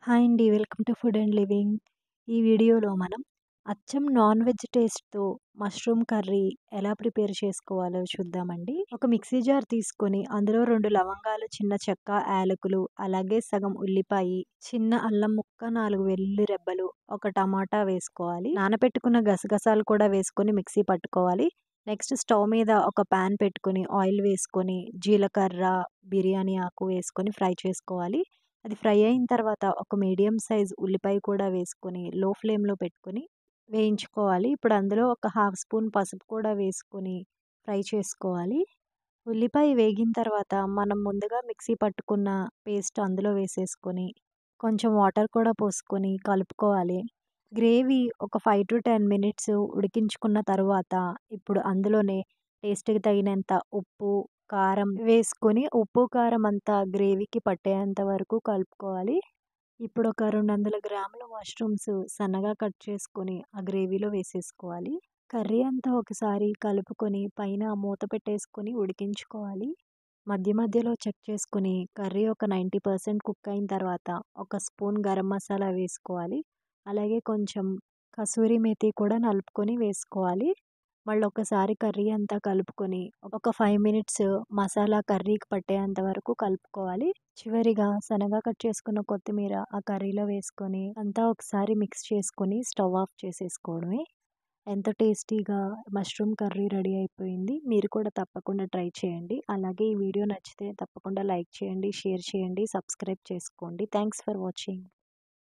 Hi అండి. Welcome to food and living. ఈ వీడియోలో మనం అచ్చం నాన్ వెజ్ టేస్ట్‌తో మష్రూమ్ కర్రీ ఎలా ప్రిపేర్ చేసుకోవాలో చూద్దామండి. ఒక మిక్సీ జార్ తీసుకొని అందులో 2 లవంగాలు, చిన్న చెక్క, యాలకులు, అలాగే సగం ఉల్లిపాయి, చిన్న అల్లం ముక్క, 4 వెల్లుల్లి రెబ్బలు, ఒక టమాటా వేసుకోవాలి. నానబెట్టుకున్న గసగసాలు కూడా వేసుకొని మిక్సీ పట్టుకోవాలి. నెక్స్ట్ స్టవ్ మీద ఒక పాన్ పెట్టుకొని ఆయిల్ వేసుకొని జీలకర్ర, బిర్యానీ ఆకు వేసుకొని ఫ్రై చేసుకోవాలి. అది ఫ్రై అయిన తర్వాత ఒక మీడియం సైజ్ ఉల్లిపాయ కూడా వేసుకొని లో ఫ్లేమ్‌లో పెట్టుకొని వేయించుకోవాలి. ఇప్పుడు అందులో ఒక హాఫ్ స్పూన్ పసుపు కూడా వేసుకొని ఫ్రై చేసుకోవాలి. ఉల్లిపాయ వేగిన తర్వాత మనం ముందుగా మిక్సీ పట్టుకున్న పేస్ట్ అందులో వేసేసుకొని కొంచెం వాటర్ కూడా పోసుకొని కలుపుకోవాలి. గ్రేవీ ఒక 5-10 మినిట్స్ ఉడికించుకున్న తరువాత ఇప్పుడు అందులోనే టేస్ట్‌కి తగినంత ఉప్పు, కారం వేసుకొని ఉప్పు, కారం అంతా గ్రేవీకి పట్టేంత వరకు కలుపుకోవాలి. ఇప్పుడు ఒక 200 గ్రాముల మష్రూమ్స్ సన్నగా కట్ చేసుకొని ఆ గ్రేవీలో వేసేసుకోవాలి. కర్రీ అంతా ఒకసారి కలుపుకొని పైన మూత పెట్టేసుకొని ఉడికించుకోవాలి. మధ్య మధ్యలో చెక్ చేసుకొని కర్రీ ఒక 90% కుక్ అయిన తర్వాత ఒక స్పూన్ గరం మసాలా వేసుకోవాలి. అలాగే కొంచెం కసూరి మేతి కూడా నలుపుకొని వేసుకోవాలి. మళ్ళొకసారి కర్రీ అంతా కలుపుకొని ఒక 5 మినిట్స్ మసాలా కర్రీకి పట్టేంత వరకు కలుపుకోవాలి. చివరిగా సన్నగా కట్ చేసుకున్న కొత్తిమీర ఆ కర్రీలో వేసుకొని అంతా ఒకసారి మిక్స్ చేసుకొని స్టవ్ ఆఫ్ చేసేసుకోవడమే. ఎంతో టేస్టీగా మష్రూమ్ కర్రీ రెడీ అయిపోయింది. మీరు కూడా తప్పకుండా ట్రై చేయండి. అలాగే ఈ వీడియో నచ్చితే తప్పకుండా లైక్ చేయండి, షేర్ చేయండి, సబ్స్క్రైబ్ చేసుకోండి. Thanks for watching.